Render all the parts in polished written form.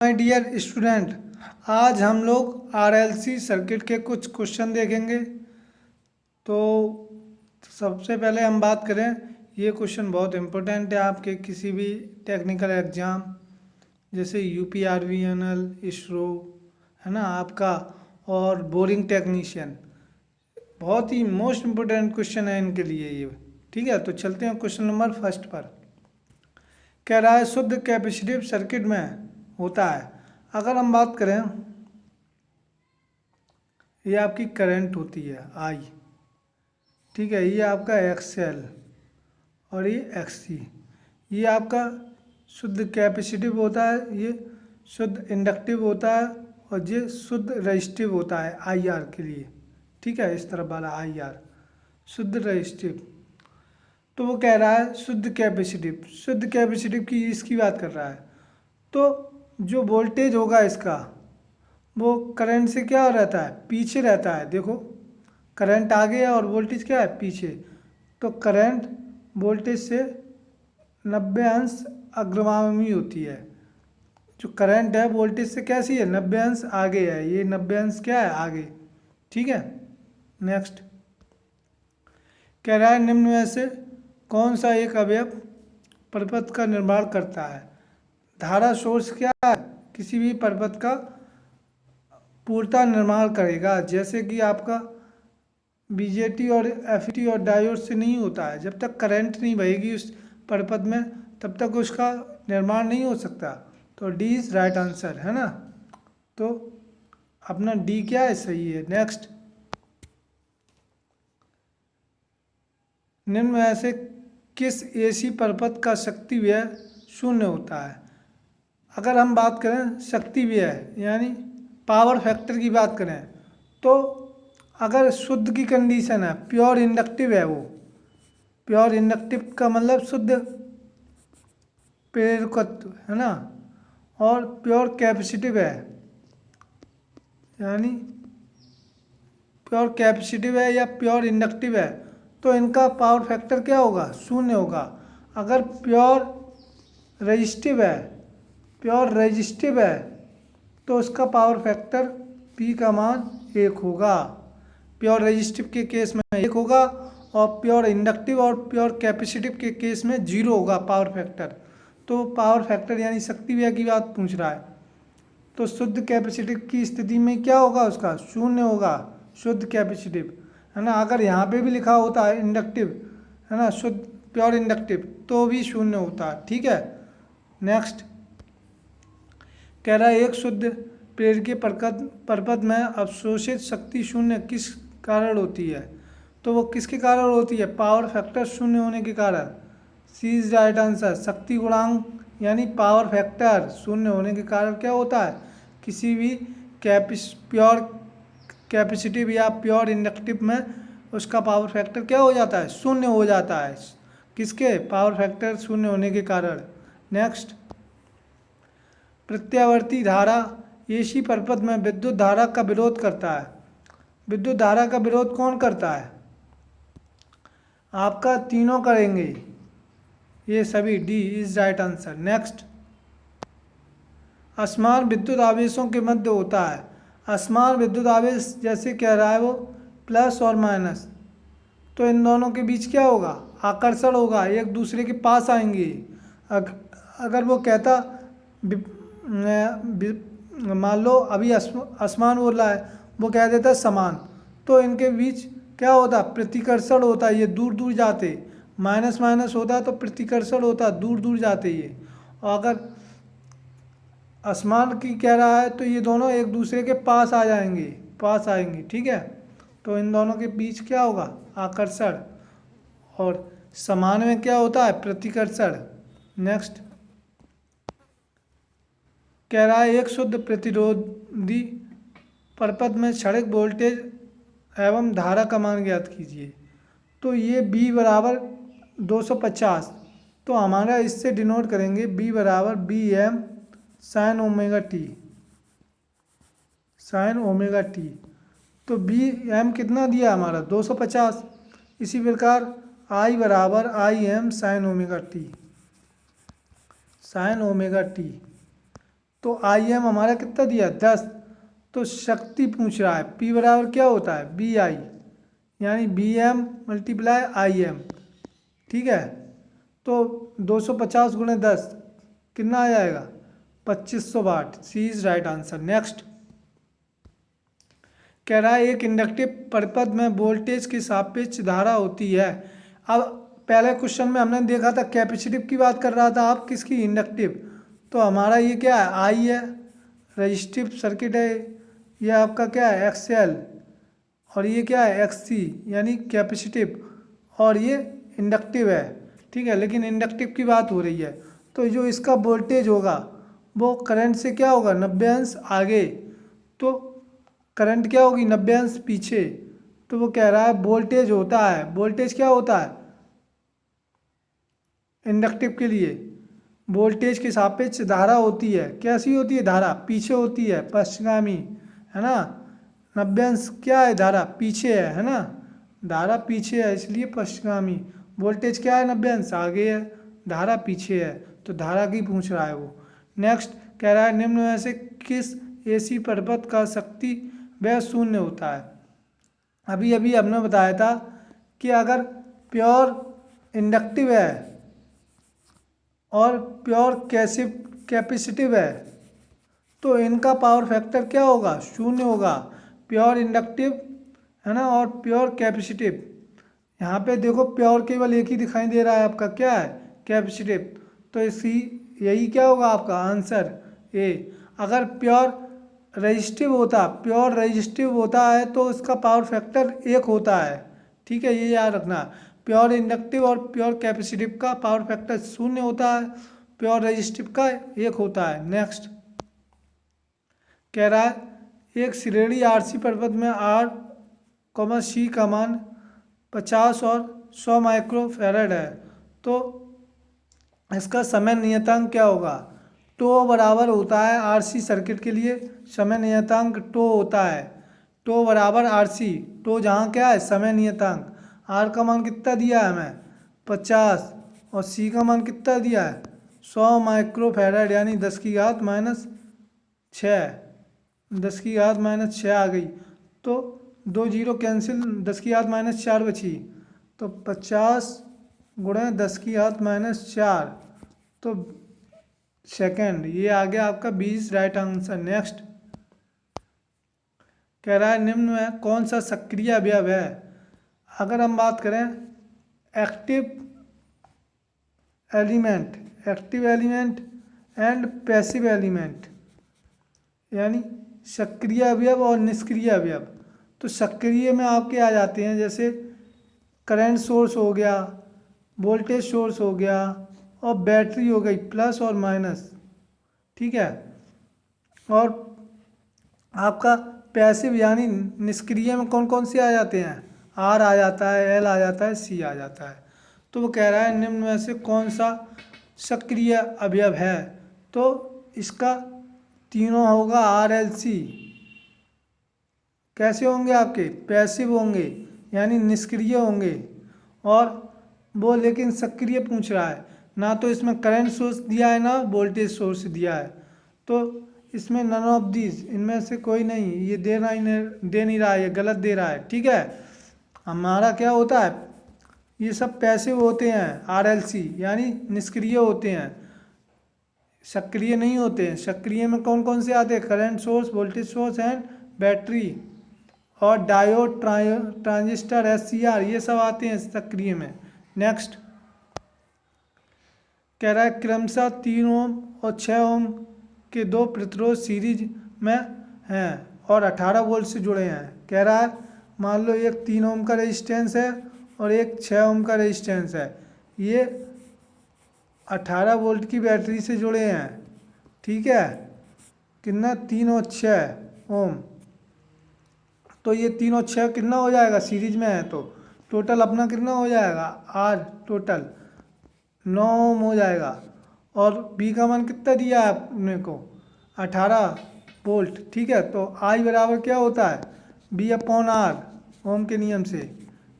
My dear student, आज हम लोग आरएलसी सर्किट के कुछ क्वेश्चन देखेंगे। तो सबसे पहले हम बात करें, ये क्वेश्चन बहुत इम्पोर्टेंट है आपके किसी भी टेक्निकल एग्ज़ाम जैसे यूपीआरवीएनएल, इसरो, है ना आपका, और बोरिंग टेक्नीशियन। बहुत ही मोस्ट इम्पोर्टेंट क्वेश्चन है इनके लिए ये। ठीक है, तो चलते हैं क्वेश्चन नंबर फर्स्ट पर। कह रहा है शुद्ध कैपेसिटिव सर्किट में होता है, अगर हम बात करें, ये आपकी करंट होती है आई, ठीक है, ये आपका एक्सएल और ये एक्ससी, ये आपका शुद्ध कैपेसिटिव होता है, ये शुद्ध इंडक्टिव होता है, और ये शुद्ध रजिस्टिव होता है आईआर के लिए। ठीक है, इस तरफ वाला आईआर शुद्ध रजिस्टिव। तो वो कह रहा है शुद्ध कैपेसिटिव की इसकी बात कर रहा है। तो जो वोल्टेज होगा इसका, वो करंट से क्या रहता है, पीछे रहता है। देखो, करंट आगे है और वोल्टेज क्या है, पीछे। तो करंट वोल्टेज से 90 अंश अग्रगामी होती है। जो करंट है वोल्टेज से कैसी है, 90 अंश आगे है। ये 90 अंश क्या है, आगे। ठीक है, नेक्स्ट कह रहा है निम्न में से कौन सा एक अवयव परिपथ का निर्माण करता है। धारा सोर्स क्या है, किसी भी परिपथ का पूर्णतः निर्माण करेगा। जैसे कि आपका बीजेटी और एफईटी और डायोड से नहीं होता है, जब तक करंट नहीं बहेगी उस परिपथ में तब तक उसका निर्माण नहीं हो सकता। तो डी इज राइट आंसर, है ना। तो अपना डी क्या है, सही है। नेक्स्ट, निम्न में से किस एसी परिपथ का शक्ति व्यय शून्य होता है। अगर हम बात करें शक्ति व्यय यानी पावर फैक्टर की बात करें, तो अगर शुद्ध की कंडीशन है, प्योर इंडक्टिव है, वो प्योर इंडक्टिव का मतलब शुद्ध प्रेरकत्व, है ना, और प्योर कैपेसिटिव है, यानी प्योर कैपेसिटिव है या प्योर इंडक्टिव है, तो इनका पावर फैक्टर क्या होगा, शून्य होगा। अगर प्योर रेजिस्टिव है तो उसका पावर फैक्टर P का मान 1 होगा। प्योर रेजिस्टिव के केस में 1 होगा, और प्योर इंडक्टिव और प्योर कैपेसिटिव के केस में 0 होगा पावर फैक्टर। तो पावर फैक्टर यानी शक्ति व्यय की बात पूछ रहा है, तो शुद्ध कैपेसिटिव की स्थिति में क्या होगा, उसका शून्य होगा, शुद्ध कैपेसिटिव, है ना। अगर यहाँ पे भी लिखा होता है इंडक्टिव, है ना, शुद्ध प्योर इंडक्टिव, तो भी शून्य होता है। ठीक है, नेक्स्ट कह रहा है एक शुद्ध प्रेरकीय परिपथ में अवशोषित शक्ति शून्य किस कारण होती है। तो वो किसके कारण होती है, पावर फैक्टर शून्य होने के कारण। सी इज राइट आंसर। शक्ति गुणांक यानी पावर फैक्टर शून्य होने के कारण क्या होता है, किसी भी प्योर कैपेसिटिव या प्योर इंडक्टिव में उसका पावर फैक्टर क्या हो जाता है, शून्य हो जाता है। किसके, पावर फैक्टर शून्य होने के कारण। नेक्स्ट, प्रत्यावर्ती धारा एसी परिपथ में विद्युत धारा का विरोध करता है। विद्युत धारा का विरोध कौन करता है, आपका तीनों करेंगे, ये सभी। D is right answer. Next, असमान विद्युत आवेशों के मध्य होता है। असमान विद्युत आवेश जैसे कह रहा है वो प्लस और माइनस, तो इन दोनों के बीच क्या होगा, आकर्षण होगा, एक दूसरे के पास आएंगे। अगर वो कहता मान लो अभी असमान बोल रहा है, वो कह देता समान, तो इनके बीच क्या होता, प्रतिकर्षण होता है, ये दूर दूर जाते। माइनस माइनस होता तो प्रतिकर्षण होता, दूर दूर जाते ये। और अगर असमान की कह रहा है तो ये दोनों एक दूसरे के पास आ जाएंगे, पास आएंगे। ठीक है, तो इन दोनों के बीच क्या होगा, आकर्षण, और समान में क्या होता है, प्रतिकर्षण। नेक्स्ट कह रहा है एक शुद्ध प्रतिरोधी परिपथ में क्षणिक वोल्टेज एवं धारा का मान ज्ञात कीजिए। तो ये B बराबर 250, तो हमारा इससे डिनोट करेंगे B बराबर BM साइन ओमेगा टी। तो BM कितना दिया हमारा, 250। इसी प्रकार I बराबर IM साइन ओमेगा टी। तो आई एम हमारा कितना दिया 10। तो शक्ति पूछ रहा है, P बराबर क्या होता है बी आई, यानी B M multiply I M. ठीक है, तो 250 गुणे 10 कितना आ जाएगा 2500 वाट। सी इज राइट आंसर। नेक्स्ट कह रहा है एक इंडक्टिव परिपथ में वोल्टेज के सापेक्ष धारा होती है। अब पहले क्वेश्चन में हमने देखा था कैपेसिटिव की बात कर रहा था, आप किसकी इंडक्टिव। तो हमारा ये क्या है आई है, रजिस्टिव सर्किट है, ये आपका क्या है एक्सएल, और ये क्या है एक्ससी यानी कैपेसिटिव, और ये इंडक्टिव है। ठीक है, लेकिन इंडक्टिव की बात हो रही है, तो जो इसका वोल्टेज होगा वो करंट से क्या होगा 90 अंश आगे, तो करंट क्या होगी 90 अंश पीछे। तो वो कह रहा है वोल्टेज होता है, वोल्टेज क्या होता है इंडक्टिव के लिए वोल्टेज के सापेक्ष धारा होती है। कैसी होती है धारा, पीछे होती है, पश्चिमगामी, है ना। 90 अंश क्या है धारा पीछे है ना, धारा पीछे है इसलिए पश्चिमगामी। वोल्टेज क्या है 90 अंश आगे है, धारा पीछे है, तो धारा की पूछ रहा है वो। नेक्स्ट कह रहा है निम्न में से किस एसी परिपथ का शक्ति वह शून्य होता है। अभी अभी हमने बताया था कि अगर प्योर इंडक्टिव है और प्योर कैपेसिटिव है तो इनका पावर फैक्टर क्या होगा शून्य होगा। प्योर इंडक्टिव है ना और प्योर कैपेसिटिव। यहाँ पे देखो प्योर केवल एक ही दिखाई दे रहा है आपका, क्या है कैपेसिटिव, तो इसी यही क्या होगा आपका आंसर ए। अगर प्योर रजिस्टिव होता है तो इसका पावर फैक्टर 1 होता है। ठीक है, ये याद रखना। प्योर इंडक्टिव और प्योर कैपेसिटिव का पावर फैक्टर 0 होता है, प्योर रजिस्टिव का 1 होता है। नेक्स्ट कह रहा है एक श्रेणी आरसी परिपथ में आर सी का मान 50 और 100 माइक्रोफैरड है, तो इसका समय नियतांक क्या होगा। टो बराबर होता है आरसी सर्किट के लिए समय नियतांक टो होता है, टो बराबर आरसी, टो जहाँ क्या है समय नियतांक। आर का मान कितना दिया है हमें 50 और सी का मान कितना दिया है 100 माइक्रोफैरड, यानी 10 की घात माइनस 6, 10 की घात माइनस 6 आ गई, तो 2 जीरो कैंसिल, 10 की घात माइनस 4 बची, तो 50 गुणे 10 की घात माइनस 4 तो सेकंड, ये आ गया आपका 20 राइट आंसर। नेक्स्ट कह रहा है निम्न में कौन सा सक्रिय अवयव है। अगर हम बात करें active element and passive element, यानी सक्रिय अवयव और निष्क्रिय अवयव, तो सक्रिय में आपके आ जाते हैं जैसे करंट सोर्स हो गया, वोल्टेज सोर्स हो गया और बैटरी हो गई प्लस और माइनस। ठीक है, और आपका पैसिव यानी निष्क्रिय में कौन कौन से आ जाते हैं, आर आ जाता है, एल आ जाता है, सी आ जाता है। तो वो कह रहा है निम्न में से कौन सा सक्रिय अवयव है, तो इसका तीनों होगा आर एल सी। कैसे होंगे आपके पैसिव होंगे यानी निष्क्रिय होंगे, और वो लेकिन सक्रिय पूछ रहा है, ना तो इसमें करंट सोर्स दिया है ना वोल्टेज सोर्स दिया है, तो इसमें नन ऑफ दीज, इनमें से कोई नहीं, ये दे नहीं रहा है, ये गलत दे रहा है। ठीक है, हमारा क्या होता है ये सब पैसिव होते हैं आरएलसी यानी निष्क्रिय होते हैं, सक्रिय नहीं होते हैं। सक्रिय में कौन कौन से आते हैं current source, voltage source and battery और डायोड, ट्रांजिस्टर, एससीआर, ये सब आते हैं सक्रिय में। नेक्स्ट कह रहा है क्रमशः 3 ओम और 6 ओम के 2 प्रतिरोध सीरीज में हैं और 18 वोल्ट से जुड़े हैं। कह रहा है मान लो एक 3 ओम का रेजिस्टेंस है और एक 6 ओम का रेजिस्टेंस है, ये 18 वोल्ट की बैटरी से जुड़े हैं। ठीक है, कितना 3 और 6 ओम, तो ये 3 और 6 कितना हो जाएगा सीरीज में है, तो टोटल अपना कितना हो जाएगा आर टोटल 9 ओम हो जाएगा। और बी का मान कितना दिया है आपने को 18 वोल्ट। ठीक है, तो आई बराबर क्या होता है बी अपॉन आर ओम के नियम से।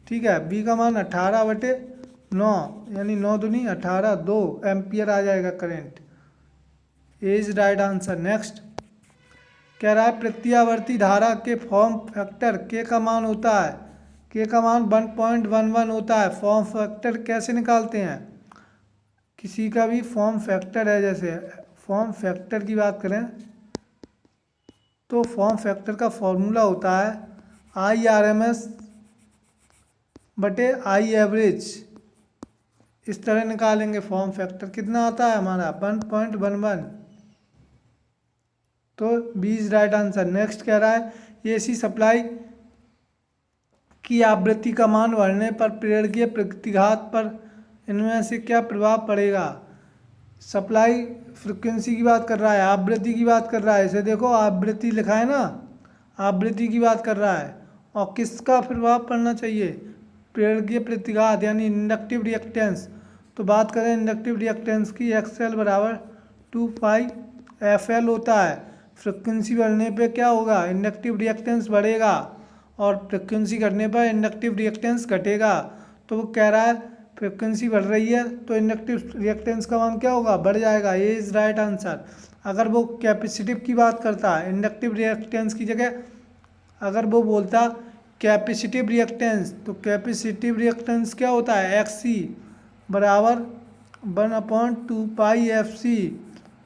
ठीक है, बी का मान 18/9 यानी 9 दूनी 18, 2 एम्पियर आ जाएगा current, A is right answer. Next कह रहा है प्रत्यावर्ती धारा के फॉर्म फैक्टर के का मान होता है, के का मान 1.11 होता है। फॉर्म फैक्टर कैसे निकालते हैं, किसी का भी फॉर्म फैक्टर है, जैसे फॉर्म फैक्टर की बात करें तो फॉर्म फैक्टर का फॉर्मूला होता है IRMS बटे आई एवरेज। इस तरह निकालेंगे फॉर्म फैक्टर, कितना आता है हमारा 1.11, तो B is right answer. Next कह रहा है AC सप्लाई की आवृत्ति का मान बढ़ने पर प्रेरकीय प्रतिघात पर इनमें से क्या प्रभाव पड़ेगा। सप्लाई फ्रिक्वेंसी की बात कर रहा है, आवृत्ति की बात कर रहा है, इसे देखो आवृत्ति लिखा है ना, आवृत्ति की बात कर रहा है। और किसका प्रभाव पड़ना चाहिए, प्रेरकीय प्रतिघात यानी इंडक्टिव रिएक्टेंस। तो बात करें इंडक्टिव रिएक्टेंस की, XL बराबर 2πfL होता है। फ्रिक्वेंसी बढ़ने पे क्या होगा, इंडक्टिव रिएक्टेंस बढ़ेगा और फ्रिक्वेंसी घटने पर इंडक्टिव रिएक्टेंस घटेगा। तो वो कह रहा है फ्रिक्वेंसी बढ़ रही है तो इंडक्टिव रिएक्टेंस का मान क्या होगा, बढ़ जाएगा। ये इज राइट आंसर। अगर वो कैपेसिटिव की बात करता है इंडक्टिव रिएक्टेंस की जगह, अगर वो बोलता कैपेसिटिव रिएक्टेंस, तो कैपेसिटिव रिएक्टेंस क्या होता है, XC बराबर 1/2πfC।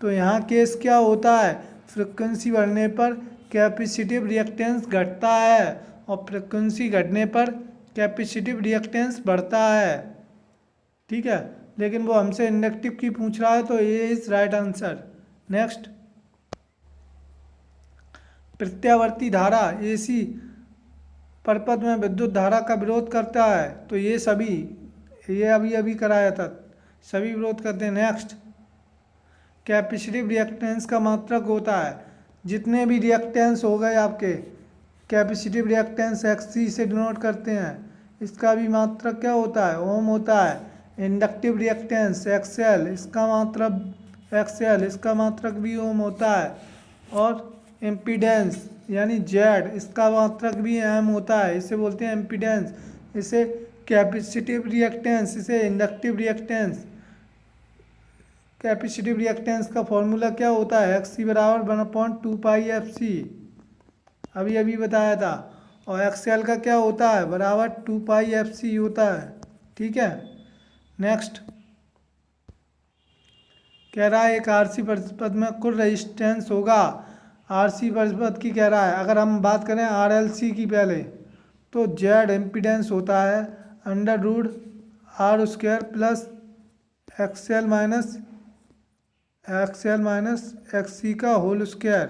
तो यहाँ केस क्या होता है, फ्रिक्वेंसी बढ़ने पर कैपेसिटिव रिएक्टेंस घटता है और फ्रिक्वेंसी घटने पर कैपेसिटिव रिएक्टेंस बढ़ता है। ठीक है, लेकिन वो हमसे इंडक्टिव की पूछ रहा है तो ये इज राइट आंसर। नेक्स्ट प्रत्यावर्ती धारा AC परपथ में विद्युत धारा का विरोध करता है, तो ये सभी, ये अभी अभी कराया था, सभी विरोध करते हैं। नेक्स्ट कैपेसिटिव रिएक्टेंस का मात्रक होता है, जितने भी रिएक्टेंस हो गए आपके कैपेसिटिव रिएक्टेंस XC से डिनोट करते हैं, इसका भी मात्रक क्या होता है, ओम होता है। इंडक्टिव रिएक्टेंस XL, इसका मात्रक XL, इसका मात्रक भी ओम होता है। और इम्पीडेंस यानी Z, इसका मात्रक भी M होता है, इसे बोलते हैं इम्पीडेंस। इसे कैपेसिटिव रिएक्टेंस, इसे इंडक्टिव रिएक्टेंस। कैपेसिटिव रिएक्टेंस का फॉर्मूला क्या होता है, XC बराबर 1/2πfC, अभी अभी बताया था। और XL का क्या होता है, बराबर 2πfC होता है। ठीक है, नेक्स्ट कह रहा है एक RC परिपथ में कुल रेजिस्टेंस होगा, RC परिपथ की कह रहा है। अगर हम बात करें RLC की पहले, तो Z इम्पीडेंस होता है √R² plus XL minus XC का होल स्क्वायर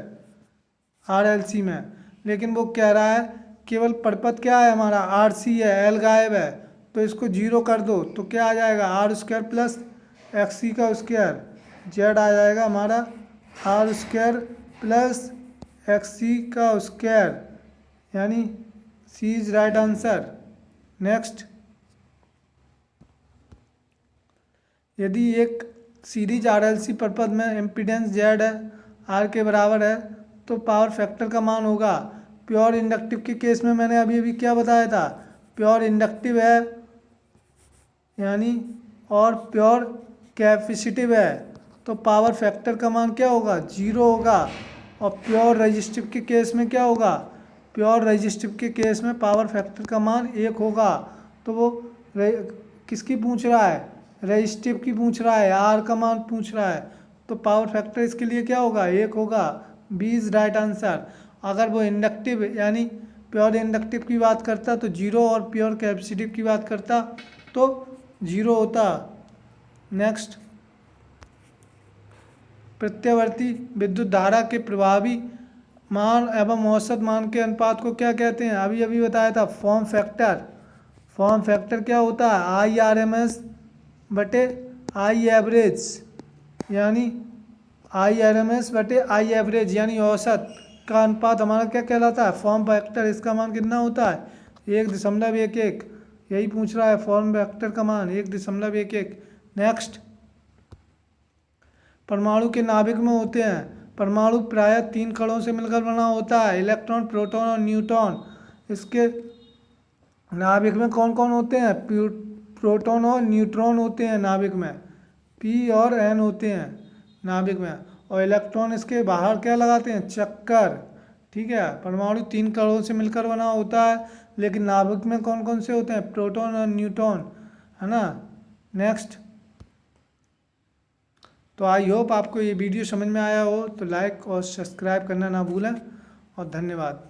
RLC में। लेकिन वो कह रहा है केवल परिपथ क्या है हमारा, RC है, L गायब है, तो इसको 0 कर दो तो क्या आ जाएगा, R² प्लस XC का स्क्वायर। Z आ जाएगा हमारा R² प्लस XC का स्क्वायर, यानी C is right answer. Next यदि एक सीरीज RLC परिपथ में इम्पीडेंस Z है, R के बराबर है, तो पावर फैक्टर का मान होगा। प्योर इंडक्टिव के केस में मैंने अभी अभी क्या बताया था, प्योर इंडक्टिव है यानी, और प्योर कैपेसिटिव है, तो पावर फैक्टर का मान क्या होगा, 0 होगा। और प्योर रेजिस्टिव के केस में क्या होगा, प्योर रेजिस्टिव के केस में पावर फैक्टर का मान 1 होगा। तो वो किसकी पूछ रहा है, रेजिस्टिव की पूछ रहा है, R का मान पूछ रहा है, तो पावर फैक्टर इसके लिए क्या होगा, 1 होगा। B is right answer. अगर वो इंडक्टिव यानी प्योर इंडक्टिव की बात करता तो 0, और प्योर कैपेसिटिव की बात करता तो 0 होता। नेक्स्ट प्रत्यावर्ती विद्युत धारा के प्रभावी मान एवं औसत मान के अनुपात को क्या कहते हैं, अभी अभी बताया था, फॉर्म फैक्टर। फॉर्म फैक्टर क्या होता है, IRMS बटे आई एवरेज, यानी IRMS बटे आई एवरेज यानी औसत का अनुपात हमारा क्या कहलाता है, फॉर्म फैक्टर। इसका मान कितना होता है, 1.11। यही पूछ रहा है, फॉर्म फैक्टर का मान 1.11। नेक्स्ट परमाणु के नाभिक में होते हैं, परमाणु प्रायः 3 कणों से मिलकर बना होता है, इलेक्ट्रॉन, प्रोटॉन और न्यूट्रॉन। इसके नाभिक में कौन कौन होते हैं, प्रोटॉन और न्यूट्रॉन होते हैं नाभिक में, P और N होते हैं नाभिक में। और इलेक्ट्रॉन इसके बाहर क्या लगाते हैं, चक्कर। ठीक है, परमाणु 3 कणों से मिलकर बना होता है, लेकिन नाभिक में कौन कौन से होते हैं, प्रोटॉन और न्यूट्रॉन, है ना। नेक्स्ट, तो आई होप आपको ये वीडियो समझ में आया हो, तो लाइक और सब्सक्राइब करना ना भूलें, और धन्यवाद।